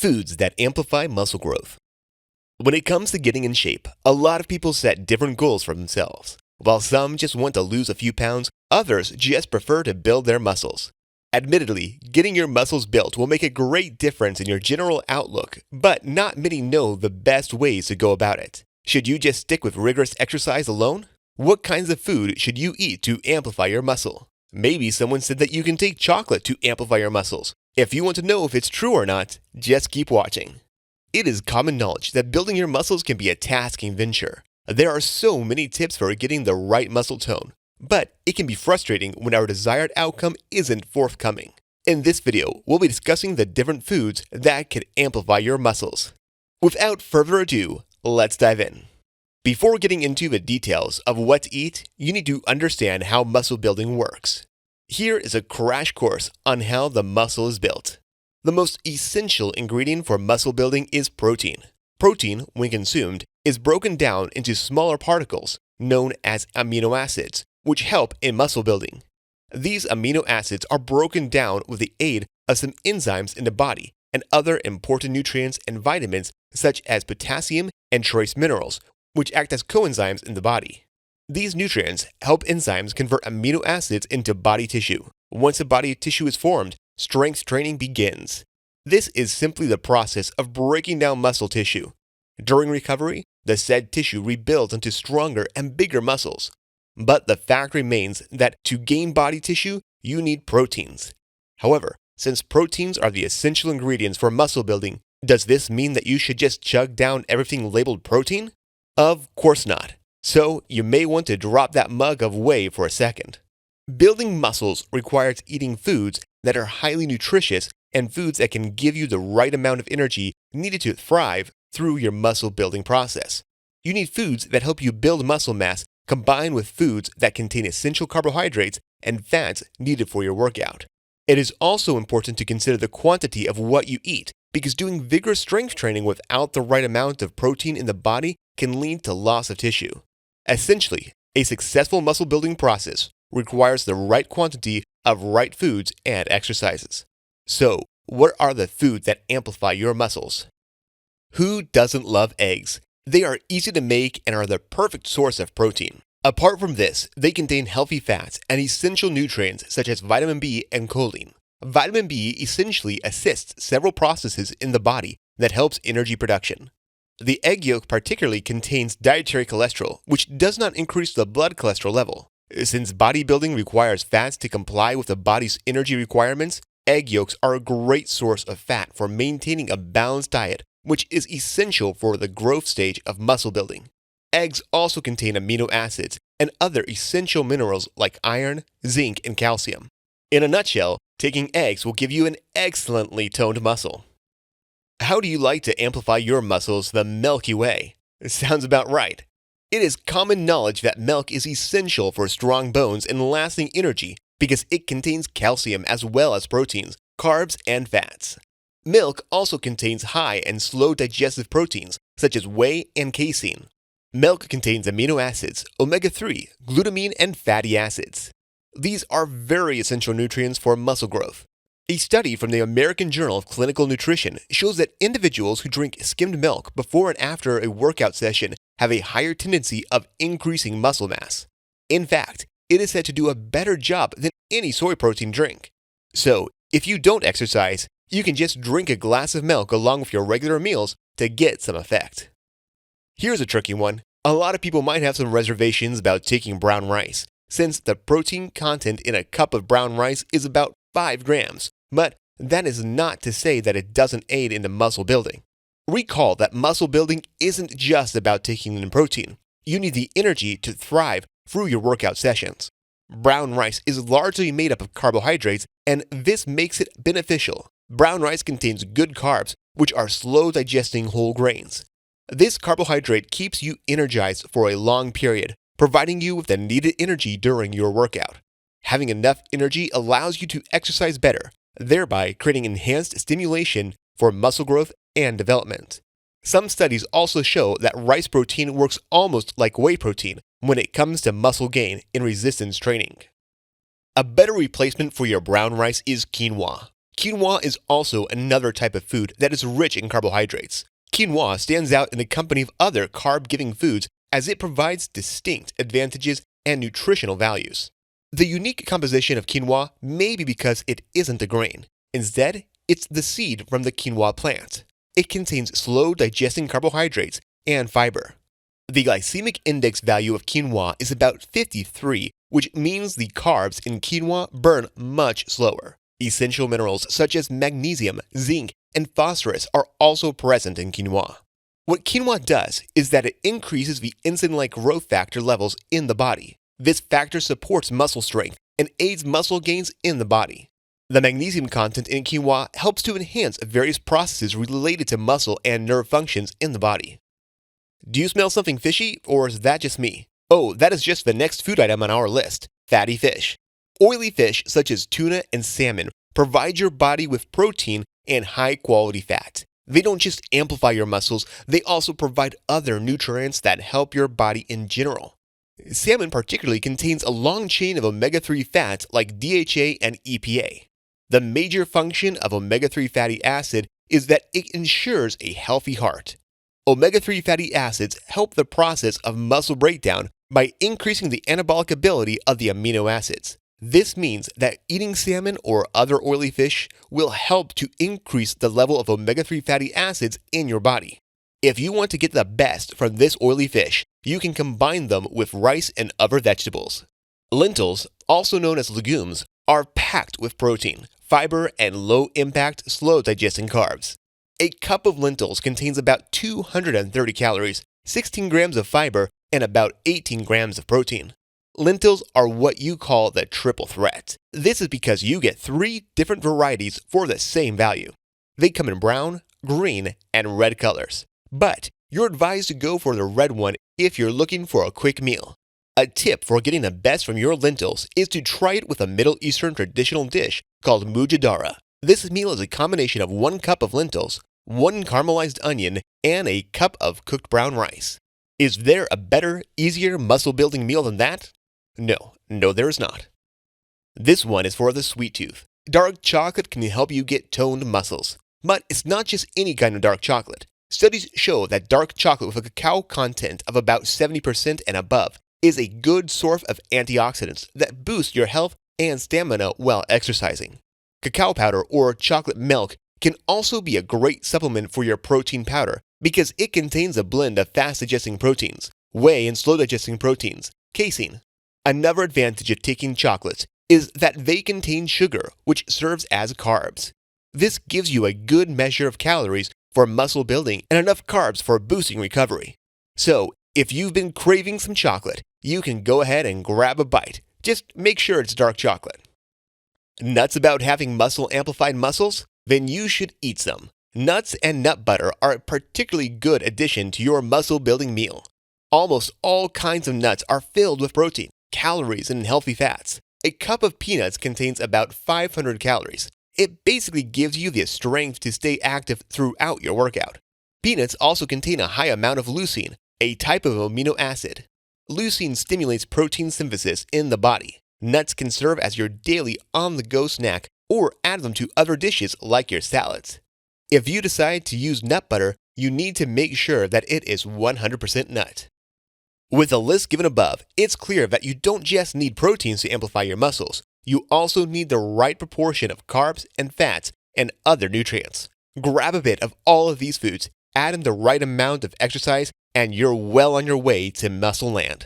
Foods that amplify muscle growth. When it comes to getting in shape, a lot of people set different goals for themselves. While some just want to lose a few pounds, others just prefer to build their muscles. Admittedly, getting your muscles built will make a great difference in your general outlook, but not many know the best ways to go about it. Should you just stick with rigorous exercise alone? What kinds of food should you eat to amplify your muscle? Maybe someone said that you can take chocolate to amplify your muscles. If you want to know if it's true or not, just keep watching. It is common knowledge that building your muscles can be a tasking venture. There are so many tips for getting the right muscle tone, but it can be frustrating when our desired outcome isn't forthcoming. In this video, we'll be discussing the different foods that can amplify your muscles. Without further ado, let's dive in. Before getting into the details of what to eat, you need to understand how muscle building works. Here is a crash course on how the muscle is built. The most essential ingredient for muscle building is protein. Protein, when consumed, is broken down into smaller particles known as amino acids, which help in muscle building. These amino acids are broken down with the aid of some enzymes in the body and other important nutrients and vitamins such as potassium and trace minerals, which act as coenzymes in the body. These nutrients help enzymes convert amino acids into body tissue. Once a body tissue is formed, strength training begins. This is simply the process of breaking down muscle tissue. During recovery, the said tissue rebuilds into stronger and bigger muscles. But the fact remains that to gain body tissue, you need proteins. However, since proteins are the essential ingredients for muscle building, does this mean that you should just chug down everything labeled protein? Of course not. So you may want to drop that mug of whey for a second. Building muscles requires eating foods that are highly nutritious and foods that can give you the right amount of energy needed to thrive through your muscle building process. You need foods that help you build muscle mass combined with foods that contain essential carbohydrates and fats needed for your workout. It is also important to consider the quantity of what you eat, because doing vigorous strength training without the right amount of protein in the body can lead to loss of tissue. Essentially, a successful muscle building process requires the right quantity of right foods and exercises. So, what are the foods that amplify your muscles? Who doesn't love eggs? They are easy to make and are the perfect source of protein. Apart from this, they contain healthy fats and essential nutrients such as vitamin B and choline. Vitamin B essentially assists several processes in the body that helps energy production. The egg yolk particularly contains dietary cholesterol, which does not increase the blood cholesterol level. Since bodybuilding requires fats to comply with the body's energy requirements, egg yolks are a great source of fat for maintaining a balanced diet, which is essential for the growth stage of muscle building. Eggs also contain amino acids and other essential minerals like iron, zinc, and calcium. In a nutshell, taking eggs will give you an excellently toned muscle. How do you like to amplify your muscles the Milky Way? Sounds about right. It is common knowledge that milk is essential for strong bones and lasting energy because it contains calcium as well as proteins, carbs, and fats. Milk also contains high and slow digestive proteins such as whey and casein. Milk contains amino acids, omega-3, glutamine, and fatty acids. These are very essential nutrients for muscle growth. A study from the American Journal of Clinical Nutrition shows that individuals who drink skimmed milk before and after a workout session have a higher tendency of increasing muscle mass. In fact, it is said to do a better job than any soy protein drink. So, if you don't exercise, you can just drink a glass of milk along with your regular meals to get some effect. Here's a tricky one. A lot of people might have some reservations about taking brown rice, since the protein content in a cup of brown rice is about 5 grams. But that is not to say that it doesn't aid in the muscle building. Recall that muscle building isn't just about taking in protein. You need the energy to thrive through your workout sessions. Brown rice is largely made up of carbohydrates, and this makes it beneficial. Brown rice contains good carbs, which are slow-digesting whole grains. This carbohydrate keeps you energized for a long period, providing you with the needed energy during your workout. Having enough energy allows you to exercise better, thereby creating enhanced stimulation for muscle growth and development. Some studies also show that rice protein works almost like whey protein when it comes to muscle gain in resistance training. A better replacement for your brown rice is quinoa. Quinoa is also another type of food that is rich in carbohydrates. Quinoa stands out in the company of other carb-giving foods as it provides distinct advantages and nutritional values. The unique composition of quinoa may be because it isn't a grain. Instead, it's the seed from the quinoa plant. It contains slow-digesting carbohydrates and fiber. The glycemic index value of quinoa is about 53, which means the carbs in quinoa burn much slower. Essential minerals such as magnesium, zinc, and phosphorus are also present in quinoa. What quinoa does is that it increases the insulin-like growth factor levels in the body. This factor supports muscle strength and aids muscle gains in the body. The magnesium content in quinoa helps to enhance various processes related to muscle and nerve functions in the body. Do you smell something fishy, or is that just me? Oh, that is just the next food item on our list, fatty fish. Oily fish such as tuna and salmon provide your body with protein and high-quality fat. They don't just amplify your muscles, they also provide other nutrients that help your body in general. Salmon particularly contains a long chain of omega-3 fats like DHA and EPA. The major function of omega-3 fatty acid is that it ensures a healthy heart. Omega-3 fatty acids help the process of muscle breakdown by increasing the anabolic ability of the amino acids. This means that eating salmon or other oily fish will help to increase the level of omega-3 fatty acids in your body. If you want to get the best from this oily fish, you can combine them with rice and other vegetables. Lentils, also known as legumes, are packed with protein, fiber, and low-impact, slow-digesting carbs. A cup of lentils contains about 230 calories, 16 grams of fiber, and about 18 grams of protein. Lentils are what you call the triple threat. This is because you get 3 different varieties for the same value. They come in brown, green, and red colors. But you're advised to go for the red one if you're looking for a quick meal. A tip for getting the best from your lentils is to try it with a Middle Eastern traditional dish called Mujidara. This meal is a combination of 1 cup of lentils, 1 caramelized onion, and a cup of cooked brown rice. Is there a better, easier muscle-building meal than that? No, there is not. This one is for the sweet tooth. Dark chocolate can help you get toned muscles. But it's not just any kind of dark chocolate. Studies show that dark chocolate with a cacao content of about 70% and above is a good source of antioxidants that boost your health and stamina while exercising. Cacao powder or chocolate milk can also be a great supplement for your protein powder because it contains a blend of fast-digesting proteins, whey and slow-digesting proteins, casein. Another advantage of taking chocolates is that they contain sugar, which serves as carbs. This gives you a good measure of calories for muscle building and enough carbs for boosting recovery. So, if you've been craving some chocolate, you can go ahead and grab a bite. Just make sure it's dark chocolate. Nuts about having muscle-amplified muscles? Then you should eat some. Nuts and nut butter are a particularly good addition to your muscle-building meal. Almost all kinds of nuts are filled with protein, calories, and healthy fats. A cup of peanuts contains about 500 calories. It basically gives you the strength to stay active throughout your workout. Peanuts also contain a high amount of leucine, a type of amino acid. Leucine stimulates protein synthesis in the body. Nuts can serve as your daily on-the-go snack or add them to other dishes like your salads. If you decide to use nut butter, you need to make sure that it is 100% nut. With the list given above, it's clear that you don't just need proteins to amplify your muscles. You also need the right proportion of carbs and fats and other nutrients. Grab a bit of all of these foods, add in the right amount of exercise, and you're well on your way to muscle land.